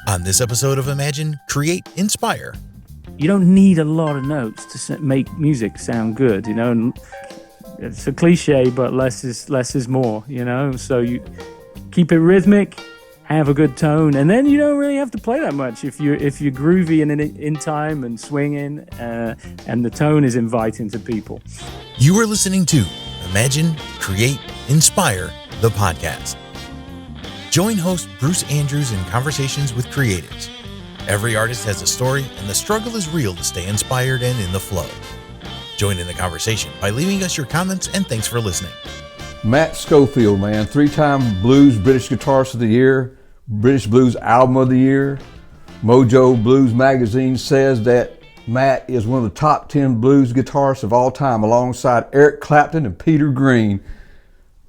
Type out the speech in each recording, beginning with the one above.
On this episode of Imagine, Create, Inspire. You don't need a lot of notes to make music sound good, you know. And it's a cliche, but less is more, you know. So you keep it rhythmic, have a good tone, and then you don't really have to play that much if you're groovy and in time and swinging, and the tone is inviting to people. You are listening to Imagine, Create, Inspire, the podcast. Join host Bruce Andrews in conversations with creatives. Every artist has a story, and the struggle is real to stay inspired and in the flow. Join in the conversation by leaving us your comments, and thanks for listening. Matt Schofield, man, 3-time Blues British Guitarist of the Year, British Blues Album of the Year. Mojo Blues Magazine says that Matt is one of the top 10 blues guitarists of all time, alongside Eric Clapton and Peter Green.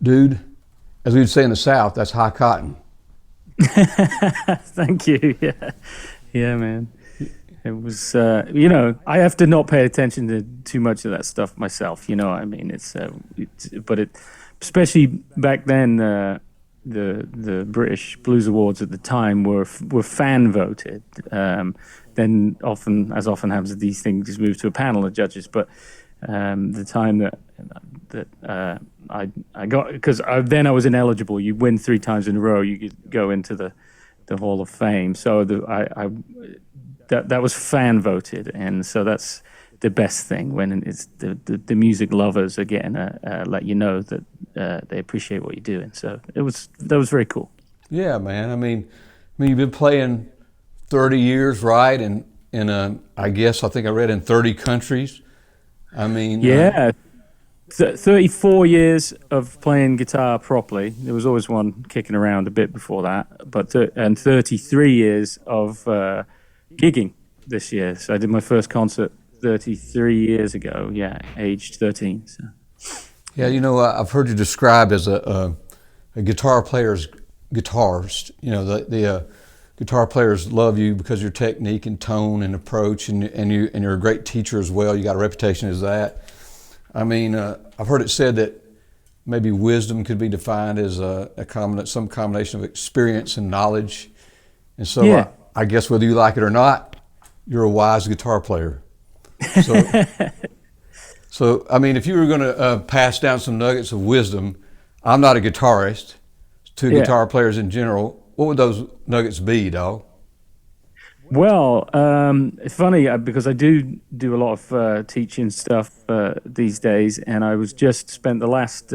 Dude, as we'd say in the South, that's high cotton. Thank you. Yeah, man. It was, I have to not pay attention to too much of that stuff myself. You know what I mean? Especially back then, the British Blues Awards at the time were fan voted. Then often happens, these things just move to a panel of judges. But the time that I got, because then I was ineligible. You win 3 times in a row, you could go into the Hall of Fame. So that was fan voted, and so that's the best thing when it's the music lovers are getting let you know that they appreciate what you're doing. So that was very cool. Yeah, man. I mean you've been playing 30 years, right? And I think I read in 30 countries. I mean, 34 years of playing guitar properly. There was always one kicking around a bit before that, but and 33 years of gigging this year. So I did my first concert 33 years ago. Yeah, aged 13. So. Yeah, I've heard you described as a guitar player's guitarist. You know, the guitar players love you because of your technique and tone and approach, and you're a great teacher as well. You got a reputation as that. I mean, I've heard it said that maybe wisdom could be defined as some combination of experience and knowledge. And so yeah. I guess whether you like it or not, you're a wise guitar player. So I mean, if you were going to pass down some nuggets of wisdom, I'm not a guitarist, to guitar players in general, what would those nuggets be, dog? Well, it's funny because I do a lot of teaching stuff these days, and I was just spent the last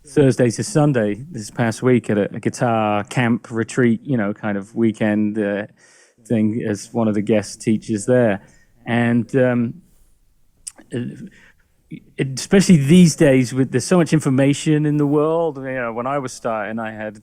Thursday to Sunday this past week at a guitar camp retreat, kind of weekend thing as one of the guest teachers there. And especially these days, there's so much information in the world. When I was starting, I had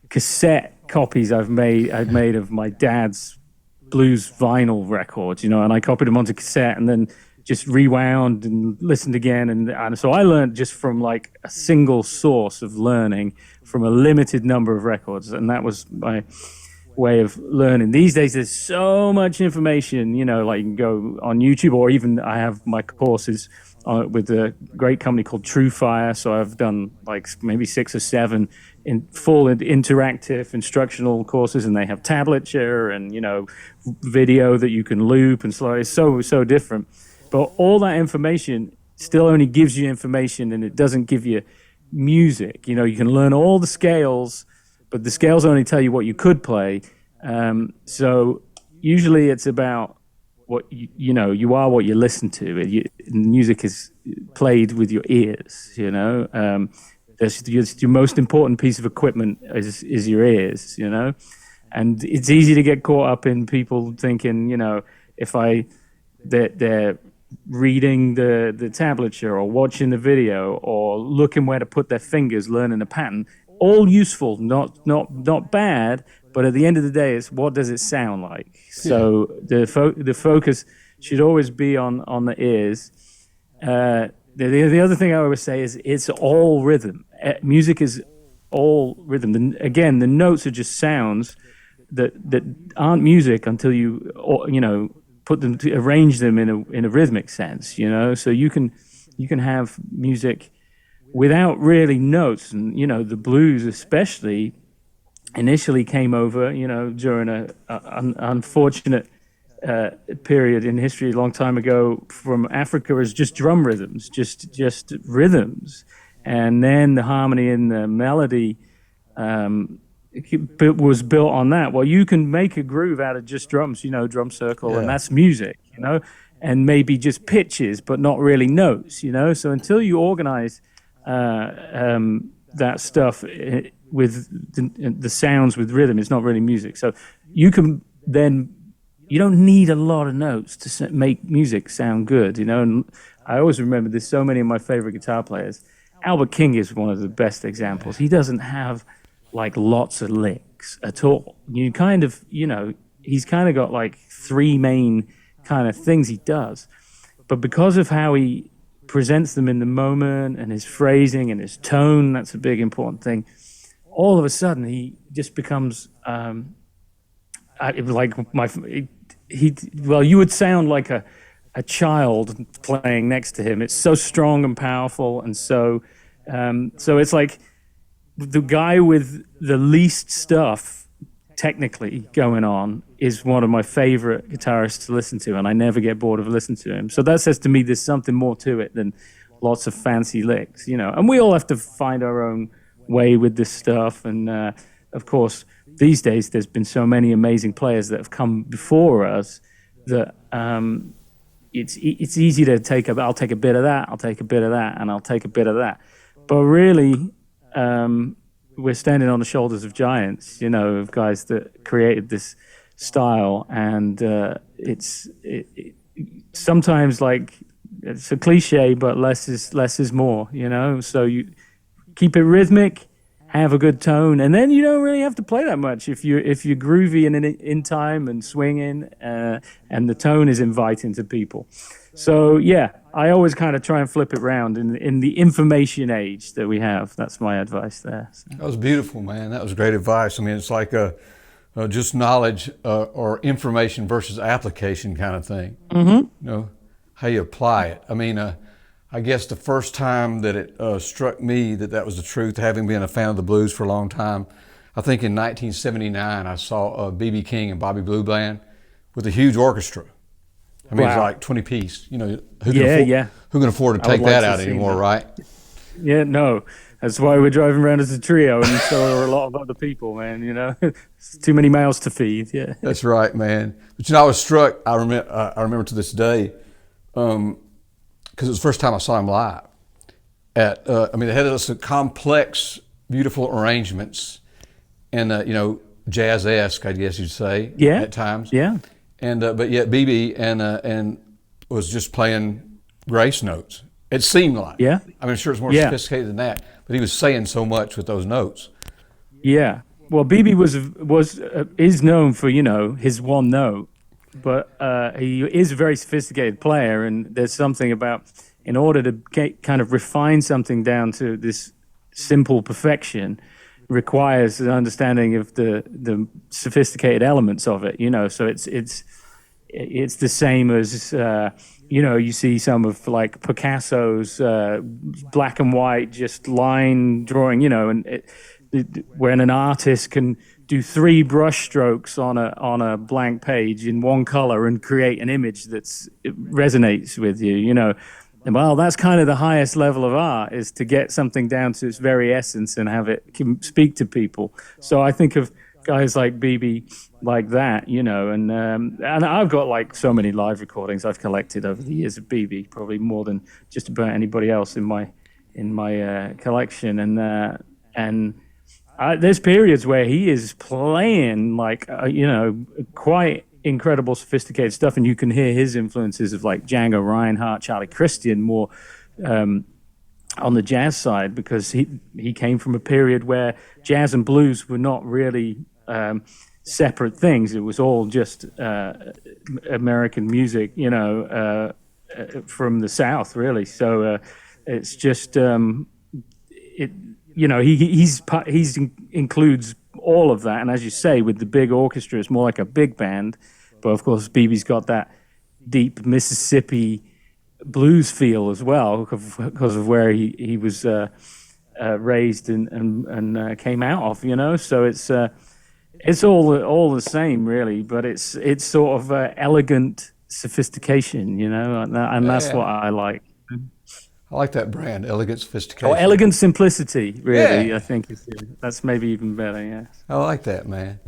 cassette copies I've made of my dad's blues vinyl records, and I copied them onto cassette and then just rewound and listened again. And so I learned just from like a single source of learning from a limited number of records. And that was my way of learning. These days, there's so much information, like you can go on YouTube, or even I have my courses with a great company called TrueFire. So I've done like maybe 6 or 7 in full interactive instructional courses, and they have tablature and video that you can loop and slow. It's so different, but all that information still only gives you information, and it doesn't give you music. You can learn all the scales, but the scales only tell you what you could play. So usually it's about what you are what you listen to. Music is played with your ears. Your most important piece of equipment is your ears. And it's easy to get caught up in people thinking, if they're reading the tablature or watching the video or looking where to put their fingers, learning a pattern. All useful, not bad, but at the end of the day, it's what does it sound like? So the focus should always be on the ears. The other thing I always say is it's all rhythm. Music is all rhythm. Again, the notes are just sounds that aren't music until you put them arrange them in a rhythmic sense. So you can have music without really notes, and the blues especially initially came over, during an unfortunate period in history a long time ago from Africa as just drum rhythms, just rhythms, and then the harmony and the melody was built on that. Well, you can make a groove out of just drums, drum circle, and that's music, and maybe just pitches, but not really notes, So until you organize that stuff with the sounds with rhythm, it's not really music. So you don't need a lot of notes to make music sound good, And I always remember there's so many of my favorite guitar players. Albert King is one of the best examples. He doesn't have like lots of licks at all. You kind of, he's kind of got like three main kind of things he does. But because of how he presents them in the moment and his phrasing and his tone, that's a big important thing. All of a sudden, he just becomes you would sound like a child playing next to him. It's so strong and powerful, and so it's like the guy with the least stuff technically going on is one of my favorite guitarists to listen to, and I never get bored of listening to him. So that says to me there's something more to it than lots of fancy licks, And we all have to find our own way with this stuff, and of course these days there's been so many amazing players that have come before us that it's easy to I'll take a bit of that, I'll take a bit of that, and I'll take a bit of that. But really, we're standing on the shoulders of giants, of guys that created this style, and it's sometimes like it's a cliche, but less is more, So you keep it rhythmic, have a good tone, and then you don't really have to play that much if you're groovy and in time and swinging, and the tone is inviting to people. So yeah, I always kind of try and flip it around in the information age that we have. That's my advice there. So. That was beautiful, man. That was great advice. I mean, it's like just knowledge or information versus application kind of thing. Mm-hmm. How you apply it. I mean, I guess the first time that it struck me that was the truth, having been a fan of the blues for a long time, I think in 1979 I saw B.B. King and Bobby Blue Band with a huge orchestra. I mean, It's like 20 piece. Who can afford to take that out anymore, right? Yeah, no. That's why we're driving around as a trio, and so are a lot of other people, man. It's too many mouths to feed. Yeah, that's right, man. But I was struck. I remember to this day, because it was the first time I saw him live. They had some complex, beautiful arrangements, and jazz-esque, I guess you'd say. Yeah. At times. Yeah. And but yet BB and was just playing grace notes. It seemed like. Yeah. I'm sure it's more sophisticated than that, but he was saying so much with those notes. Yeah. Well, BB is known for his one note, but he is a very sophisticated player, and there's something about in order to kind of refine something down to this simple perfection requires an understanding of the sophisticated elements of it, so it's the same as you see some of like Picasso's black and white just line drawing, when an artist can do 3 brush strokes on a blank page in one color and create an image it resonates with you. Well, that's kind of the highest level of art, is to get something down to its very essence and have it speak to people. So I think of guys like BB like that, and I've got like so many live recordings I've collected over the years of BB, probably more than just about anybody else in my collection. And there's periods where he is playing like quite incredible sophisticated stuff, and you can hear his influences of like Django Reinhardt, Charlie Christian more on the jazz side, because he came from a period where jazz and blues were not really separate things. It was all just American music, from the South, really. So it's just he's includes all of that, and as you say, with the big orchestra, it's more like a big band. But of course, BB's got that deep Mississippi blues feel as well, because of where he was raised and came out of, you know. So it's all the same, really, but it's sort of elegant sophistication, you know, and that's what I like. I like that brand, elegant sophistication. Or elegant simplicity, really. Yeah. I think that's maybe even better. Yeah. I like that, man.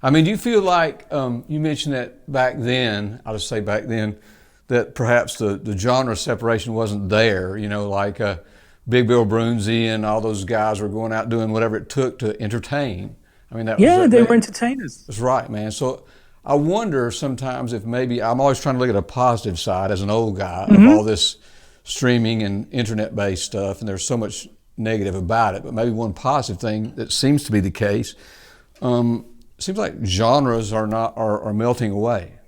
I mean, do you feel like you mentioned that back then? I'll just say back then that perhaps the genre separation wasn't there. You know, like Big Bill Broonzy and all those guys were going out doing whatever it took to entertain. I mean, they were entertainers. That's right, man. So I wonder sometimes if maybe I'm always trying to look at a positive side as an old guy of all this streaming and internet-based stuff, and there's so much negative about it. But maybe one positive thing that seems to be the case. Seems like genres are melting away.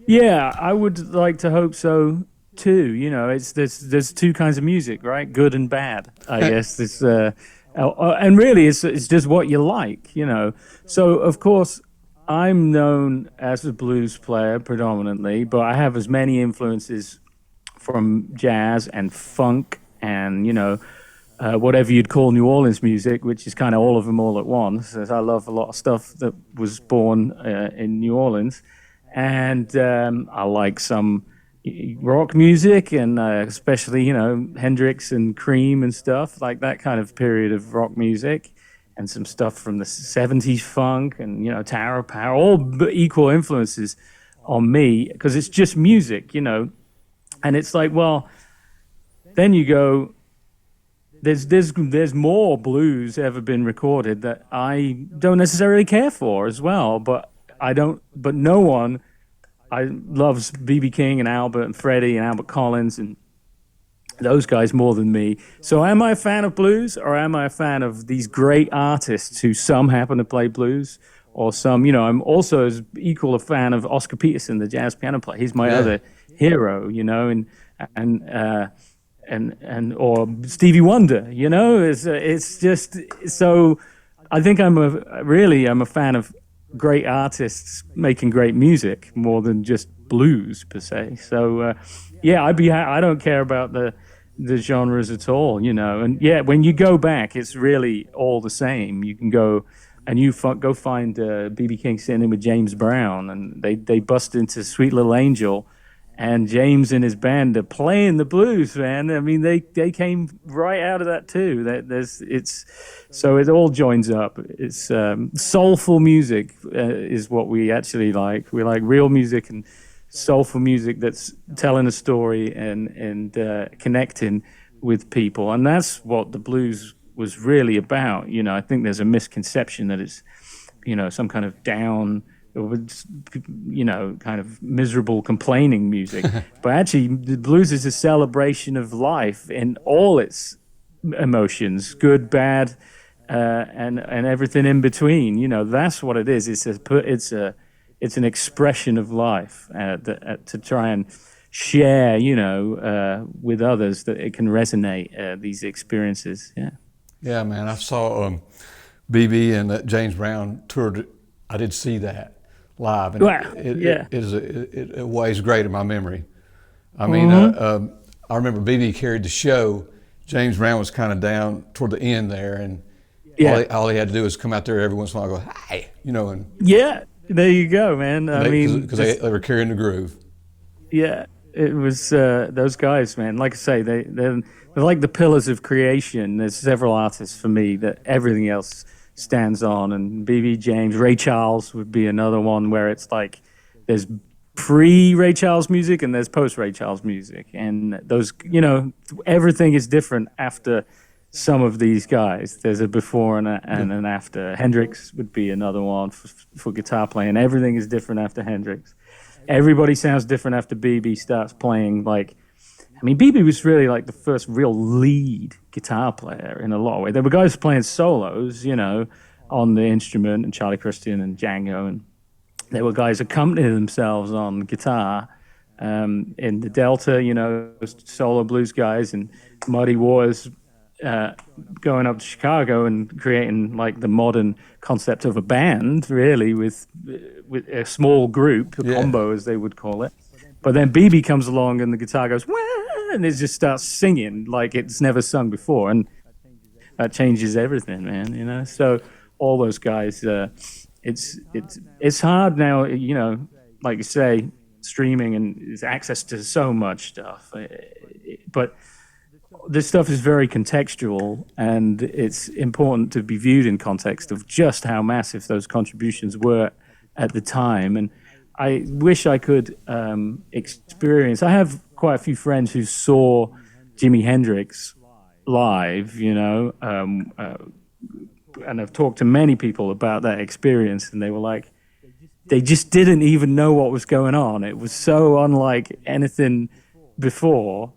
Yeah, I would like to hope so too. You know, there's two kinds of music, right? Good and bad, I guess. This and really, it's just what you like, you know. So of course, I'm known as a blues player predominantly, but I have as many influences from jazz and funk and, you know, whatever you'd call New Orleans music, which is kind of all of them all at once. As I love a lot of stuff that was born in New Orleans, and I like some rock music, and especially, you know, Hendrix and Cream and stuff like that kind of period of rock music, and some stuff from the '70s funk, and, you know, Tower of Power, all equal influences on me because it's just music, you know. And it's like, well, then you go, there's more blues ever been recorded that I don't necessarily care for as well, but no one loves B.B. King and Albert and Freddie and Albert Collins and those guys more than me. So am I a fan of blues, or am I a fan of these great artists who some happen to play blues, or some, you know, I'm also as equal a fan of Oscar Peterson, the jazz piano player. He's my other hero, you know, and or Stevie Wonder, you know. It's just, so I think I'm a fan of great artists making great music more than just blues per se. So I don't care about the genres at all, you know. And yeah, when you go back, it's really all the same. You can go and go find B.B. King sitting in with James Brown, and they bust into Sweet Little Angel, and James and his band are playing the blues, man. I mean, they came right out of that too. So it all joins up. It's soulful music is what we actually like. We like real music and soulful music that's telling a story and connecting with people, and that's what the blues was really about. You know, I think there's a misconception that it's, you know, some kind of down, you know, kind of miserable complaining music. But actually, the blues is a celebration of life in all its emotions, good, bad, and everything in between. You know, that's what it is. It's an expression of life to try and share, you know, with others, that it can resonate, these experiences. Yeah. Yeah, man. I saw BB and James Brown toured. I did see that live, and it weighs great in my memory. I mean, I remember BB carried the show. James Brown was kind of down toward the end there, and all he had to do was come out there every once in a while and go, "Hi," you know, and there you go, man. I mean, because they were carrying the groove. Yeah, it was those guys, man. Like I say, they're like the pillars of creation. There's several artists for me that everything else stands on, and B.B. James, Ray Charles would be another one where it's like there's pre-Ray Charles music and there's post-Ray Charles music, and those, you know, everything is different after some of these guys. There's a before and an after. Hendrix would be another one for guitar playing. Everything is different after Hendrix. Everybody sounds different after B.B. starts playing. Like, I mean, B.B. was really like the first real lead guitar player in a lot of ways. There were guys playing solos, you know, on the instrument, and Charlie Christian and Django, and there were guys accompanying themselves on guitar in the Delta, you know, solo blues guys, and Muddy Waters going up to Chicago and creating like the modern concept of a band, really, with a small group, a combo as they would call it. But then BB comes along and the guitar goes, wah, and it just starts singing like it's never sung before. And that changes everything, man. You know, so all those guys, it's hard now. You know, like you say, streaming and there's access to so much stuff, but this stuff is very contextual, and it's important to be viewed in context of just how massive those contributions were at the time. And I wish I could experience. I have quite a few friends who saw Jimi Hendrix live, you know, and I've talked to many people about that experience, and they were like, they just didn't even know what was going on. It was so unlike anything before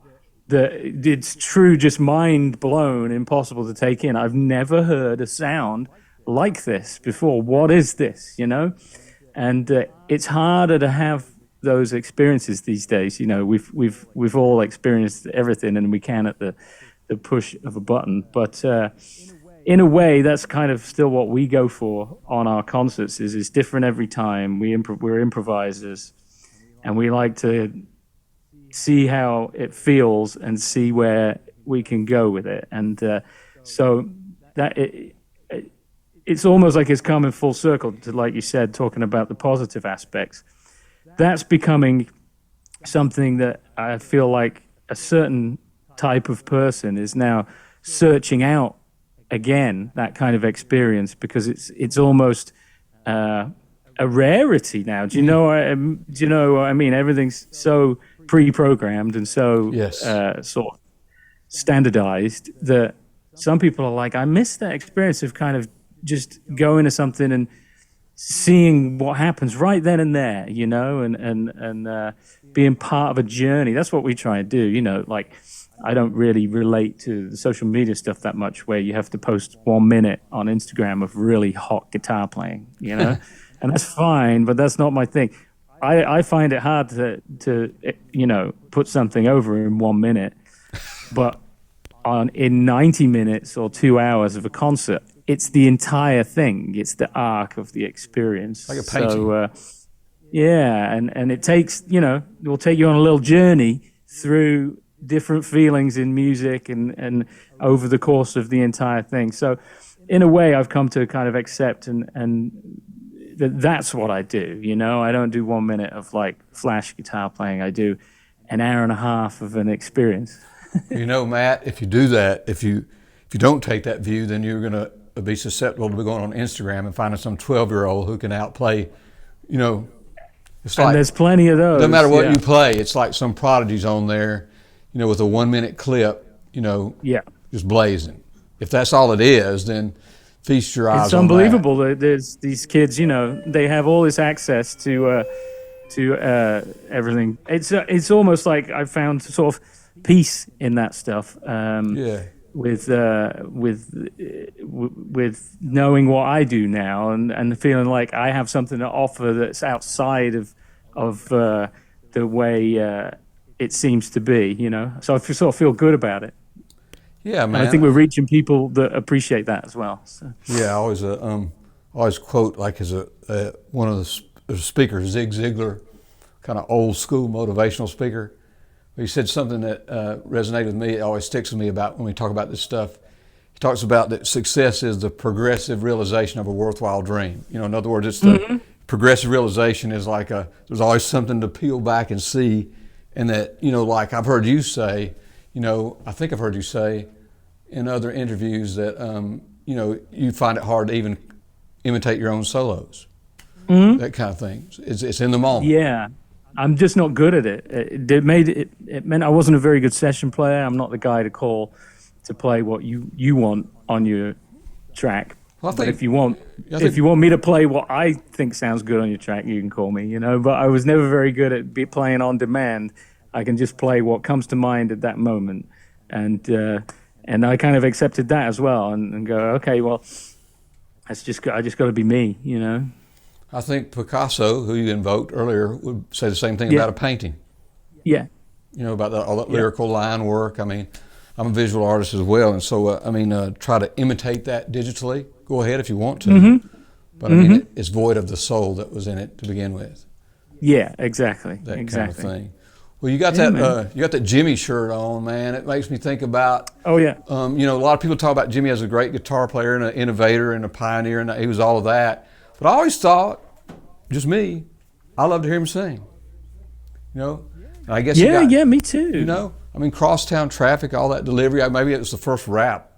that it's true, just mind blown, impossible to take in. I've never heard a sound like this before. What is this, you know? And it's harder to have those experiences these days. You know, we've all experienced everything, and we can at the push of a button. But in a way, that's kind of still what we go for on our concerts. Is it's different every time. We're improvisers, and we like to see how it feels and see where we can go with it. And so that it's almost like it's coming full circle to, like you said, talking about the positive aspects. That's becoming something that I feel like a certain type of person is now searching out again, that kind of experience, because it's almost a rarity now. Do you know what I mean? Everything's so pre-programmed and so sort of standardized that some people are like, I miss that experience of kind of just going to something and seeing what happens right then and there, you know, and being part of a journey. That's what we try and do, you know. Like, I don't really relate to the social media stuff that much, where you have to post 1 minute on Instagram of really hot guitar playing, you know, and that's fine, but that's not my thing. I find it hard to you know, put something over in 1 minute, but in 90 minutes or 2 hours of a concert, it's the entire thing. It's the arc of the experience. Like a painting. So, yeah, and it takes, you know, it will take you on a little journey through different feelings in music and over the course of the entire thing. So in a way, I've come to kind of accept and that's what I do, you know. I don't do 1 minute of like flash guitar playing. I do an hour and a half of an experience. You know, Matt, if you do that, if you don't take that view, then you're going to be susceptible to be going on Instagram and finding some 12-year-old who can outplay, you know. It's like, and there's plenty of those. No matter what you play, it's like some prodigies on there, you know, with a 1 minute clip, you know, just blazing. If that's all it is, then feast your eyes on that. It's unbelievable. There's these kids, you know, they have all this access to everything. It's almost like I've found sort of peace in that stuff. With knowing what I do now and feeling like I have something to offer that's outside of the way it seems to be, you know. So I sort of feel good about it. Yeah, man. And I think we're reaching people that appreciate that as well. So. Yeah, I always quote, like, as one of the speakers, Zig Ziglar, kind of old school motivational speaker. He said something that resonated with me. It always sticks with me about when we talk about this stuff. He talks about that success is the progressive realization of a worthwhile dream. You know, in other words, it's the progressive realization is like there's always something to peel back and see, and that, you know, like I've heard you say, you know, I think I've heard you say in other interviews that, you know, you find it hard to even imitate your own solos, that kind of thing. It's in the moment. Yeah. I'm just not good at it. It meant I wasn't a very good session player. I'm not the guy to call to play what you want on your track. Well, but if you want me to play what I think sounds good on your track, you can call me, you know. But I was never very good at playing on demand. I can just play what comes to mind at that moment, and I kind of accepted that as well, and go, okay, well, I just got to be me, you know. I think Picasso, who you invoked earlier, would say the same thing about a painting. Yeah. You know, about all that lyrical line work. I mean, I'm a visual artist as well, and so, try to imitate that digitally. Go ahead if you want to. But, I mean, it's void of the soul that was in it to begin with. Yeah, exactly. That kind of thing. Well, you got Yeah, that man. you got that Jimmy shirt on, man. It makes me think about, Oh yeah. you know, a lot of people talk about Jimmy as a great guitar player and an innovator and a pioneer, and he was all of that. But I always thought, just me, I love to hear him sing. You know, and I guess he Yeah, got, yeah, me too. you know, I mean, crosstown traffic, all that delivery. Maybe it was the first rap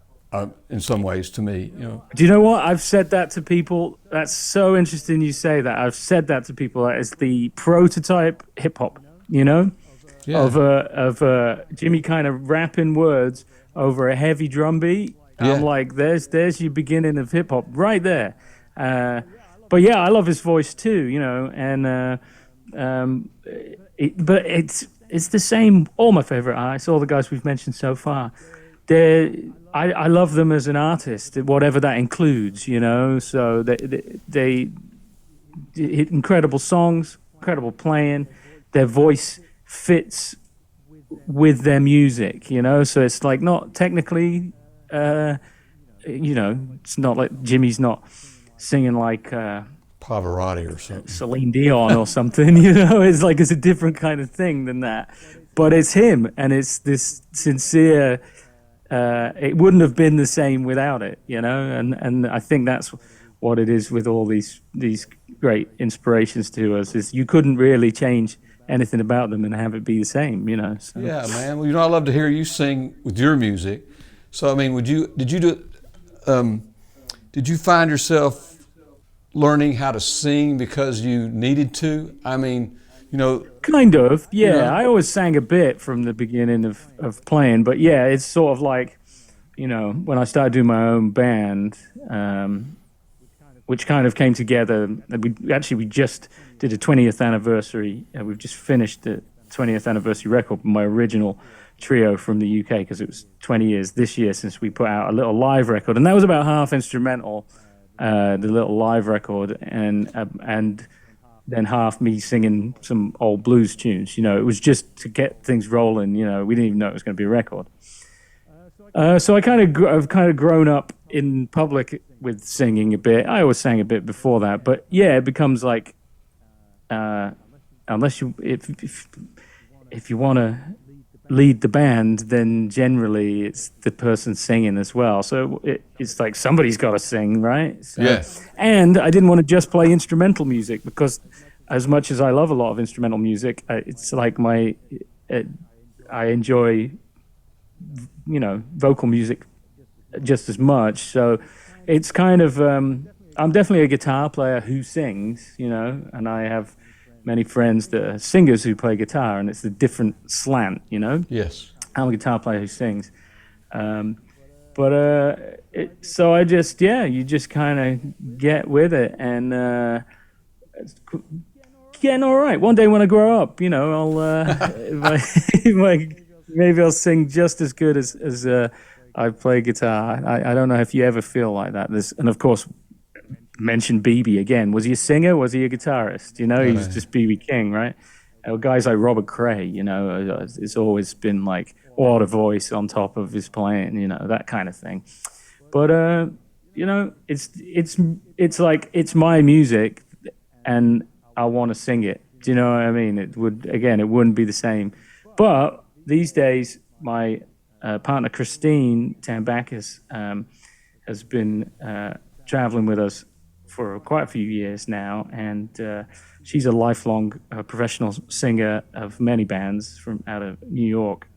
in some ways to me. You know, Do you know what? I've said that to people. That's so interesting you say that. I've said that to people. That is the prototype hip hop, you know, yeah, of Jimmy kind of rapping words over a heavy drum beat. yeah, I'm like, there's your beginning of hip hop right there. But yeah, I love his voice too, you know, and but it's the same. All my favorite artists, all the guys we've mentioned so far, I love them as an artist, whatever that includes, you know. So they incredible songs, incredible playing. Their voice fits with their music, you know. So it's like not technically, you know, it's not like Jimmy's not singing like Pavarotti or something. Celine Dion or something, you know. It's like it's a different kind of thing than that. But it's him, and it's this sincere. It wouldn't have been the same without it, you know. And I think that's what it is with all these great inspirations to us. Is you couldn't really change anything about them and have it be the same, you know. So. Yeah, man. Well, you know, I love to hear you sing with your music. So, I mean, did you find yourself learning how to sing because you needed to? I mean, you know. Kind of, yeah. You know? I always sang a bit from the beginning of playing, but yeah, it's sort of like, you know, when I started doing my own band, which kind of came together. We just did a 20th anniversary. We've just finished the 20th anniversary record, my original trio from the UK, because it was 20 years this year since we put out a little live record, and that was about half instrumental, the little live record, and then half me singing some old blues tunes. You know, it was just to get things rolling. You know, we didn't even know it was going to be a record. So I've kind of grown up in public with singing a bit. I always sang a bit before that, but yeah, it becomes like, unless if you want to lead the band, then generally it's the person singing as well. So it's like somebody's got to sing, right? So, Yeah. And I didn't want to just play instrumental music, because as much as I love a lot of instrumental music, it's like I enjoy, you know, vocal music just as much. So it's kind of, I'm definitely a guitar player who sings, you know, and I have many friends that are singers who play guitar, and it's a different slant, you know. Yes. I'm a guitar player who sings. So I just, yeah, you just kind of get with it, and it's getting all right. One day when I grow up, you know, maybe I'll sing just as good as I play guitar. I don't know if you ever feel like that. And of course, mention BB again. Was he a singer? Was he a guitarist? You know, he's just BB King, right? Guys like Robert Cray, you know, it's always been like, what a voice on top of his playing, you know, that kind of thing. But you know, it's like, it's my music, and I want to sing it. Do you know what I mean? It wouldn't be the same. But these days, my partner Christine Tambakis has been traveling with us for quite a few years now, and she's a lifelong professional singer of many bands from out of New York,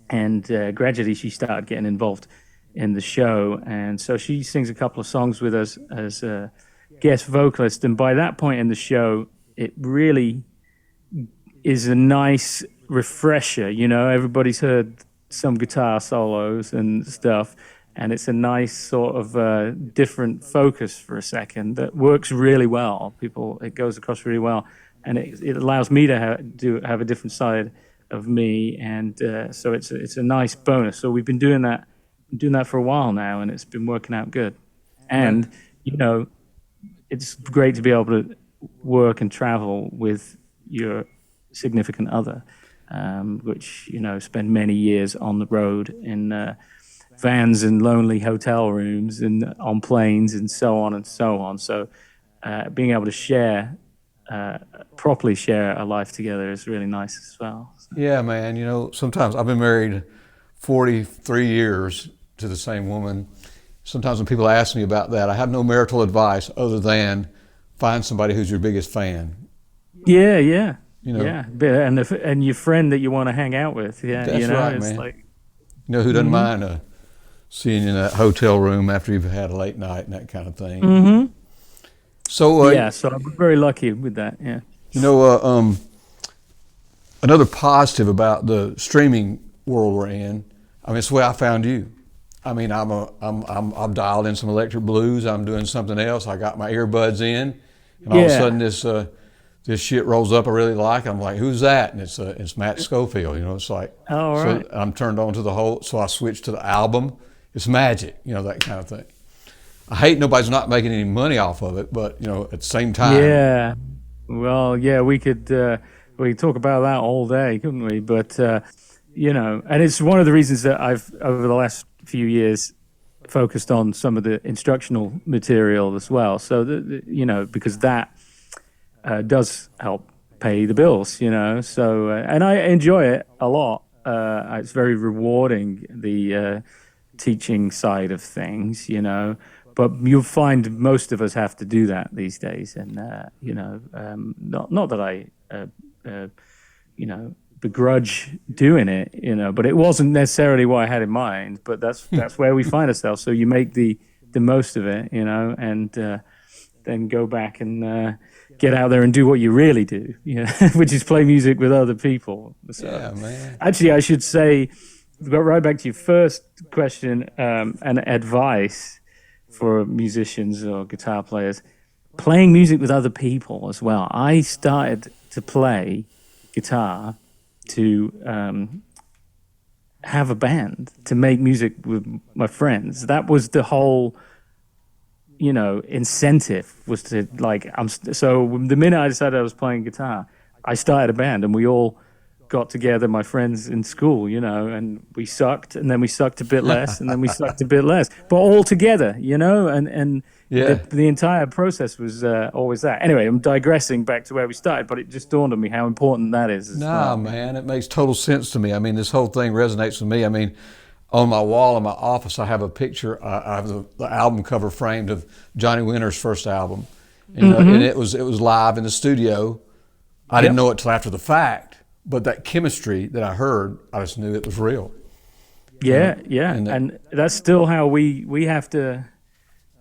and gradually she started getting involved in the show, and so she sings a couple of songs with us as a guest vocalist, and by that point in the show, it really is a nice refresher. You know, everybody's heard some guitar solos and stuff, and it's a nice sort of different focus for a second that works really well. It goes across really well, and it allows me to have a different side of me, and so it's a nice bonus. So we've been doing that for a while now, and it's been working out good. And you know, it's great to be able to work and travel with your significant other, which, you know, spend many years on the road in vans and lonely hotel rooms and on planes and so on and so on. So being able to share properly share a life together is really nice as well. So. Yeah, man. You know, sometimes I've been married 43 years to the same woman. Sometimes when people ask me about that, I have no marital advice other than find somebody who's your biggest fan. Yeah, yeah. You know, yeah, and your friend that you want to hang out with. Yeah, that's you know, right, it's man. like, you know, who doesn't mind seeing you in that hotel room after you've had a late night and that kind of thing. Mm-hmm. So so I'm very lucky with that. Yeah. You know, another positive about the streaming world we're in, I mean, it's the way I found you. I mean, I'm dialed in some electric blues. I'm doing something else. I got my earbuds in, and all of a sudden this shit rolls up I really like. I'm like, who's that? And it's Matt Schofield. You know, it's like, right. So I'm turned on to the whole. So I switched to the album. It's magic. You know, that kind of thing. I hate nobody's not making any money off of it, but you know, at the same time. Yeah. Well, yeah, we could talk about that all day, couldn't we? But you know, and it's one of the reasons that I've over the last few years focused on some of the instructional material as well. So you know, because that does help pay the bills, you know. So and I enjoy it a lot. It's very rewarding, the teaching side of things, you know. But you'll find most of us have to do that these days, and you know, not that I you know, begrudge doing it, you know, but it wasn't necessarily what I had in mind. But that's where we find ourselves. So you make the most of it, you know, and then go back and get out there and do what you really do, you know, which is play music with other people. So, yeah, man. Actually, I should say, go right back to your first question, and advice for musicians or guitar players, playing music with other people as well. I started to play guitar to have a band, to make music with my friends. That was the whole, you know, incentive, was to like, so the minute I decided I was playing guitar, I started a band, and we all got together, my friends in school, you know, and we sucked, and then we sucked a bit less, and then we sucked a bit less, but all together, you know, and the entire process was always that. Anyway, I'm digressing back to where we started, but it just dawned on me how important that is. Nah, man, it makes total sense to me. I mean, this whole thing resonates with me. I mean, on my wall in my office, I have a picture. I have the album cover framed of Johnny Winter's first album, and it was live in the studio. I didn't know it till after the fact. But that chemistry that I heard, I just knew it was real. Yeah, yeah, and that's still how we have to.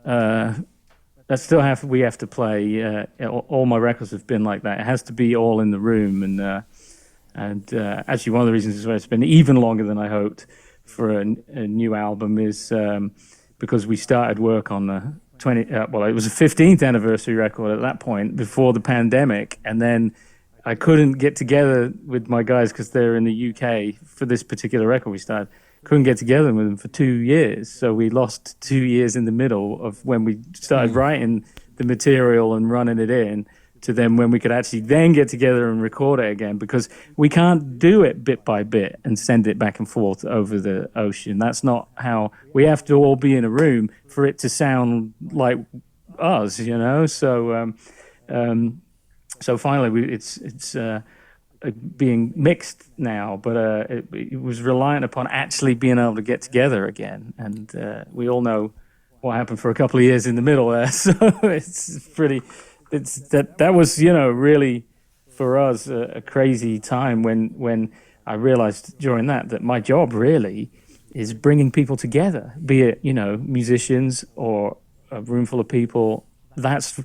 We have to play. All my records have been like that. It has to be all in the room, and actually one of the reasons why it's been even longer than I hoped for a new album is because we started work on the it was a 15th anniversary record at that point before the pandemic, and then I couldn't get together with my guys because they're in the UK for this particular record we started. Couldn't get together with them for 2 years. So we lost 2 years in the middle of when we started writing the material and running it in to then when we could actually then get together and record it again, because we can't do it bit by bit and send it back and forth over the ocean. That's not how, we have to all be in a room for it to sound like us, you know? So, so finally, it's being mixed now, but it was reliant upon actually being able to get together again. And we all know what happened for a couple of years in the middle there. So that was, you know, really for us a crazy time when I realized during that my job really is bringing people together, be it, you know, musicians or a room full of people. That's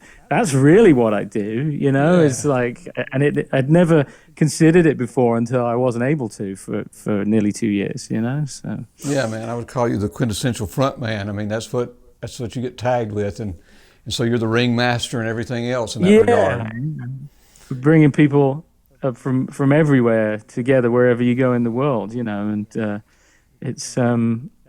really what I do, you know. It's like, and I'd never considered it before until I wasn't able to for nearly 2 years, you know. So yeah, man, I would call you the quintessential front man. I mean, that's what you get tagged with, and so you're the ringmaster and everything else in that regard. Bringing people from everywhere together wherever you go in the world, you know, and it's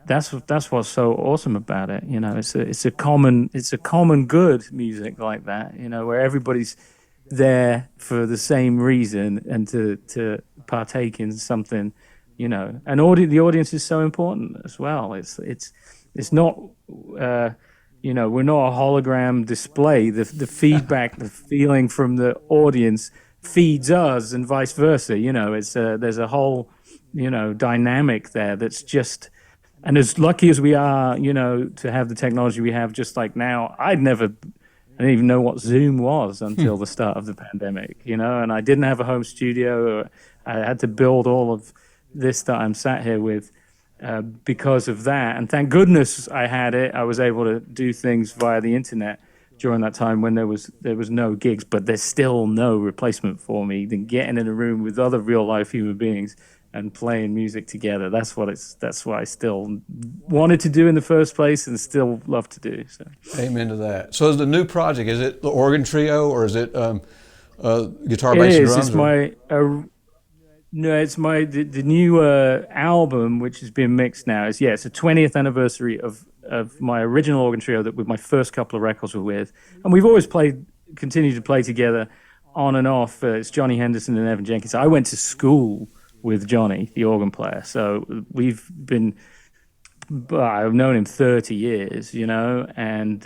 that's what's so awesome about it, you know. It's a common good, music like that, you know, where everybody's there for the same reason and to partake in something, you know. And the audience is so important as well. It's not we're not a hologram display. The feedback, the feeling from the audience feeds us, and vice versa. It's there's a whole dynamic there that's just. And as lucky as we are, to have the technology we have, just like now, I didn't even know what Zoom was until the start of the pandemic, and I didn't have a home studio. I had to build all of this that I'm sat here with because of that. And thank goodness I had it. I was able to do things via the internet during that time when there was no gigs, but there's still no replacement for me than getting in a room with other real life human beings and playing music together. That's what I still wanted to do in the first place and still love to do. So. Amen to that. So is the new project, is it the organ trio or is it guitar, bass, and drums? It's the new album, which has been mixed now. It's a 20th anniversary of my original organ trio that with my first couple of records were with. And we've always continued to play together on and off. It's Johnny Henderson and Evan Jenkins. I went to school with Johnny, the organ player. So I've known him 30 years, and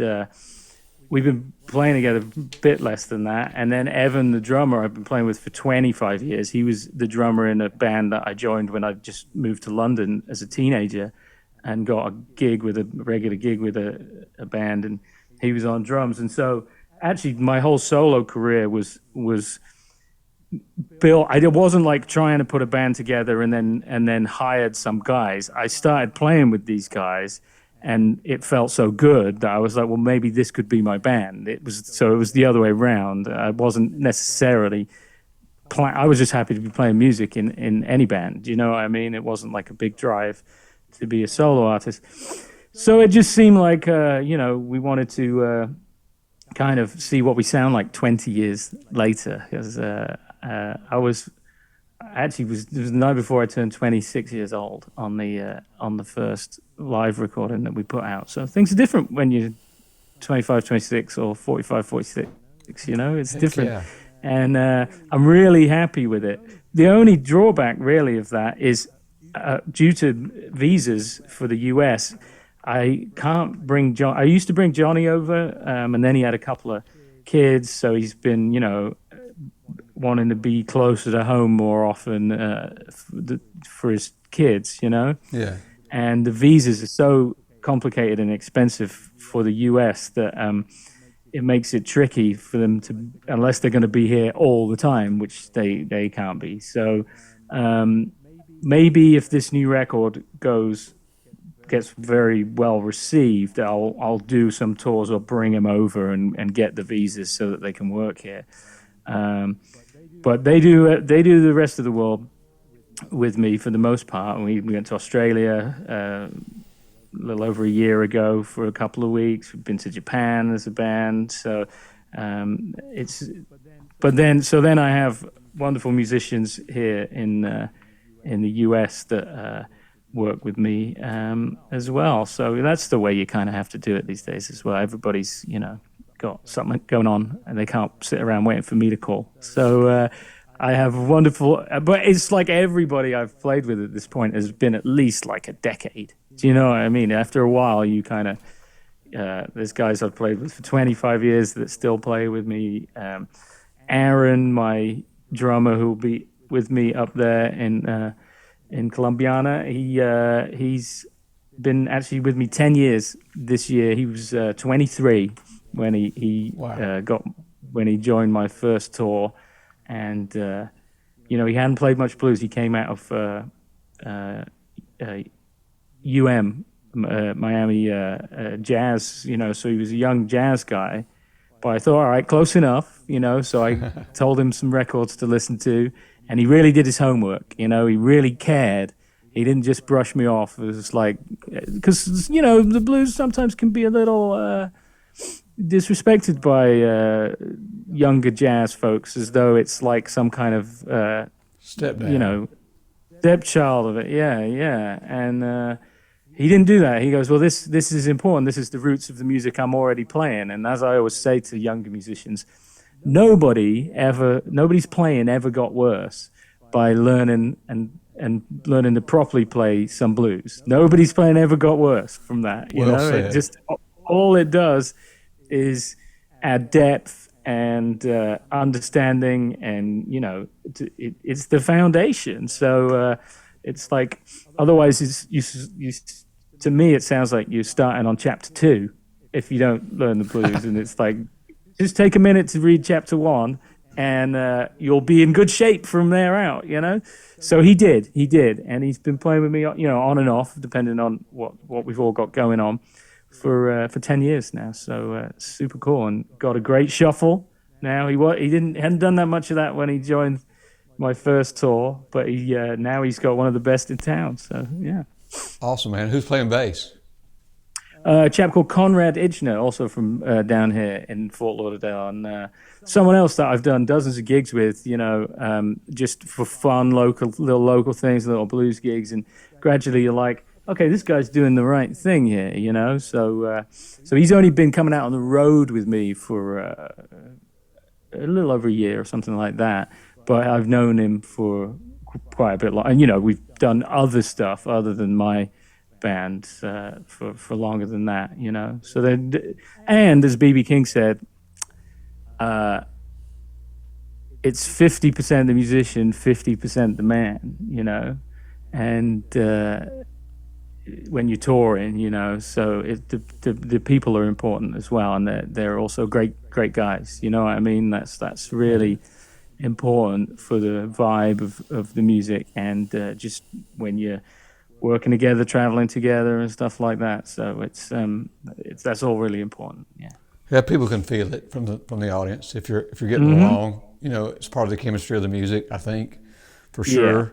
we've been playing together a bit less than that. And then Evan, the drummer, I've been playing with for 25 years. He was the drummer in a band that I joined when I just moved to London as a teenager and got a regular gig with a band, and he was on drums. And so actually my whole solo career was built. I wasn't like trying to put a band together and then hired some guys. I started playing with these guys, and it felt so good that I was like, well, maybe this could be my band. It was the other way around. I wasn't necessarily I was just happy to be playing music in any band. You know what I mean? It wasn't like a big drive to be a solo artist. So it just seemed like we wanted to kind of see what we sound like 20 years later, because it was the night before I turned 26 years old on the first live recording that we put out. So things are different when you're 25, 26 or 45, 46, it's different. Yeah. And I'm really happy with it. The only drawback really of that is due to visas for the US, I can't bring John. I used to bring Johnny over, and then he had a couple of kids, so he's been, wanting to be closer to home more often for his kids, Yeah. And the visas are so complicated and expensive for the US that it makes it tricky for them to, unless they're going to be here all the time, which they can't be. So maybe if this new record gets very well received, I'll do some tours or bring them over and get the visas so that they can work here. But they do the rest of the world with me for the most part. We went to Australia a little over a year ago for a couple of weeks. We've been to Japan as a band. So then I have wonderful musicians here in the US that work with me as well. So that's the way you kind of have to do it these days as well. Everybody's got something going on and they can't sit around waiting for me to call. So I have wonderful, but it's like everybody I've played with at this point has been at least like a decade. Do you know what I mean? After a while, you kind of, there's guys I've played with for 25 years that still play with me. Aaron, my drummer, who'll be with me up there in Columbiana, he's been actually with me 10 years this year. He was 23 when he when he joined my first tour, and he hadn't played much blues. He came out of Miami jazz, so he was a young jazz guy. But I thought, all right, close enough, so I told him some records to listen to, and he really did his homework. He really cared. He didn't just brush me off. It was like, because, the blues sometimes can be a little disrespected by younger jazz folks, as though it's like some kind of, stepchild of it. Yeah. And he didn't do that. He goes, well, this is important. This is the roots of the music I'm already playing. And as I always say to younger musicians, nobody's playing ever got worse by learning and learning to properly play some blues. Nobody's playing ever got worse from that. It just all it does is add depth and understanding, and it's the foundation. So it's like, otherwise to me it sounds like you're starting on chapter 2 if you don't learn the blues. And it's like, just take a minute to read chapter 1 and you'll be in good shape from there out, So he did, and he's been playing with me, on and off, depending on what we've all got going on, for 10 years now. So super cool, and got a great shuffle now. He hadn't done that much of that when he joined my first tour, but now he's got one of the best in town. So yeah, awesome, man. Who's playing bass? A chap called Conrad Idgner, also from down here in Fort Lauderdale, and someone else that I've done dozens of gigs with, just for fun, little local things, little blues gigs, and gradually you're like, okay, this guy's doing the right thing here, So he's only been coming out on the road with me for a little over a year or something like that, but I've known him for quite a bit long, and we've done other stuff other than my band for longer than that, So then, and as B.B. King said, it's 50% the musician, 50% the man, and when you're touring, so the people are important as well, and they're also great guys. You know what I mean? That's really important for the vibe of the music, and just when you're working together, traveling together, and stuff like that. So it's that's all really important. Yeah. Yeah, people can feel it from the audience if you're getting along. It's part of the chemistry of the music, I think, for sure. Yeah.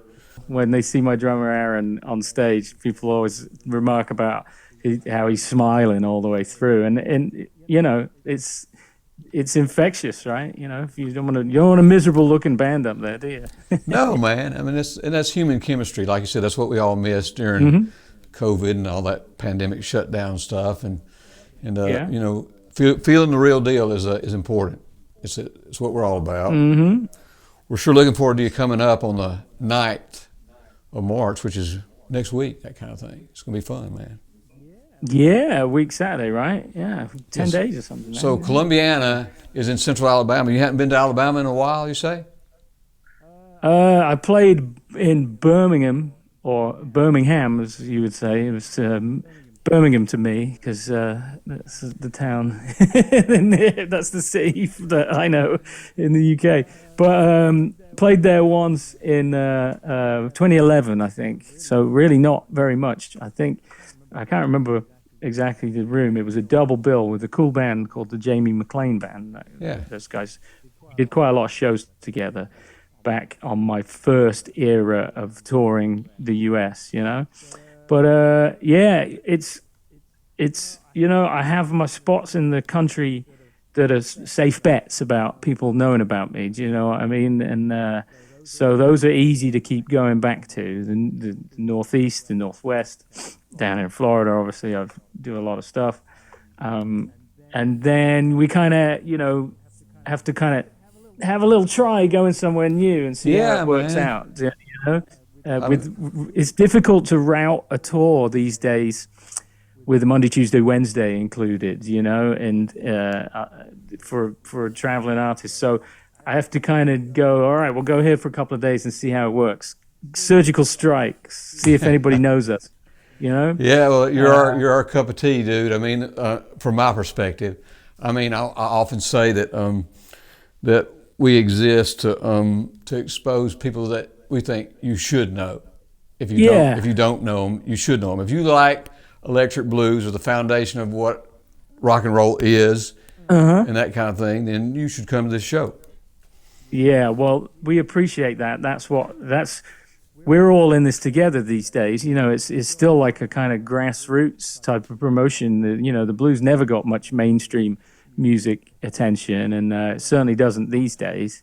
When they see my drummer Aaron on stage, people always remark about how he's smiling all the way through, and it's infectious, right? If you don't want a miserable looking band up there, do you? No, man. I mean, that's human chemistry. Like you said, that's what we all missed during COVID and all that pandemic shutdown stuff, and feeling the real deal is important. It's what we're all about. Mm-hmm. We're sure looking forward to you coming up on the 9th of March, which is next week, that kind of thing. It's going to be fun, man. Yeah, a week Saturday, right? Yeah, 10 days or something. So Columbiana is in central Alabama. You haven't been to Alabama in a while, you say? I played in Birmingham, or Birmingham, as you would say. It was Birmingham to me, because that's the town. That's the city that I know in the UK. But played there once in 2011, I think. So really not very much. I can't remember exactly the room. It was a double bill with a cool band called the Jamie McLean Band. Yeah. Those guys did quite a lot of shows together back on my first era of touring the US, But it's I have my spots in the country that are safe bets about people knowing about me. Do you know what I mean? And so those are easy to keep going back to. The Northeast, the Northwest, down in Florida, obviously, I do a lot of stuff. And then we kind of, have to kind of have a little try going somewhere new and see how it works out. It's difficult to route a tour these days with Monday, Tuesday, Wednesday included, and for a traveling artist. So I have to kind of go, all right, we'll go here for a couple of days and see how it works. Surgical strikes, see if anybody knows us, Yeah, well, you're our cup of tea, dude. I mean, from my perspective, I often say that that we exist to expose people that we think you should know. If you don't know them, you should know them. If you like electric blues or the foundation of what rock and roll is and that kind of thing, then you should come to this show. Yeah, well, we appreciate that. We're all in this together these days. It's still like a kind of grassroots type of promotion. The blues never got much mainstream music attention, and it certainly doesn't these days.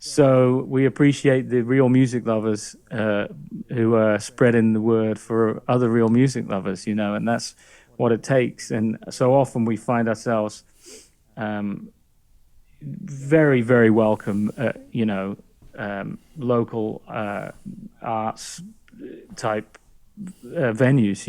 So we appreciate the real music lovers who are spreading the word for other real music lovers, and that's what it takes. And so often we find ourselves very, very welcome, local arts type venues,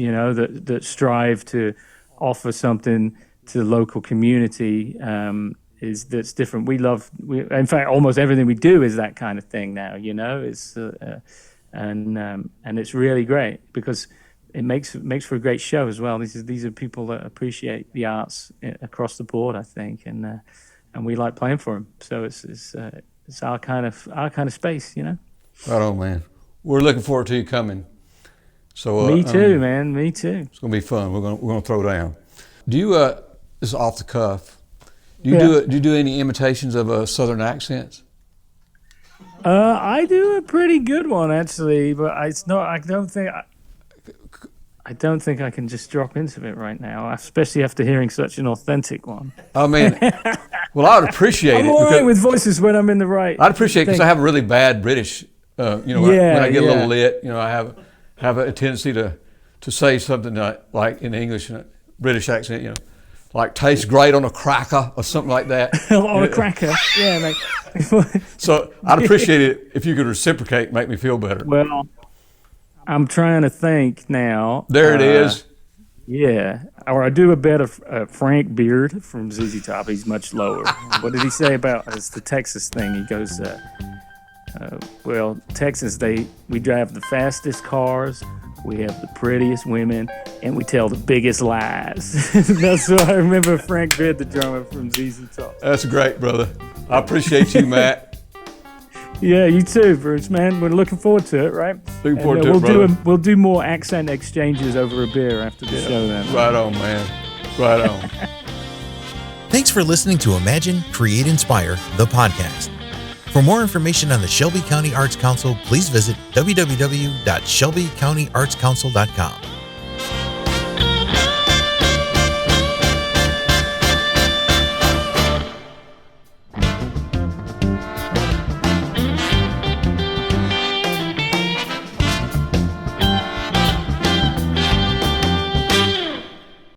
that strive to offer something to the local community that's different. In fact, almost everything we do is that kind of thing now. It's and it's really great because it makes for a great show as well. These are people that appreciate the arts across the board, I think, and we like playing for them. So it's our kind of space, Right on, man. We're looking forward to you coming. So me too, man. Me too. It's gonna be fun. We're gonna throw down. Do you? This is off the cuff. Do you do any imitations of Southern accents? I do a pretty good one actually, but I don't think I can just drop into it right now, especially after hearing such an authentic one. I mean, well, I would appreciate it. I'm all right with voices when I'm in the right. I'd appreciate it because I have a really bad British. When I get a little lit, I have a tendency to say something like in English, in a British accent, like tastes great on a cracker or something like that. On a cracker, yeah. So I'd appreciate it if you could reciprocate and make me feel better. Well, I'm trying to think now. There it is. Yeah, or I do a bit of Frank Beard from ZZ Top. He's much lower. What did he say about it's the Texas thing? He goes, Texas, we drive the fastest cars, we have the prettiest women, and we tell the biggest lies. That's what I remember Frank Beard, the drummer from ZZ Top. That's great, brother. I appreciate you, Matt. Yeah, you too, Bruce, man. We're looking forward to it, right? Looking forward to it, brother. We'll do more accent exchanges over a beer after the show then. Right on, man. Right on. Thanks for listening to Imagine, Create, Inspire, the podcast. For more information on the Shelby County Arts Council, please visit www.shelbycountyartscouncil.com.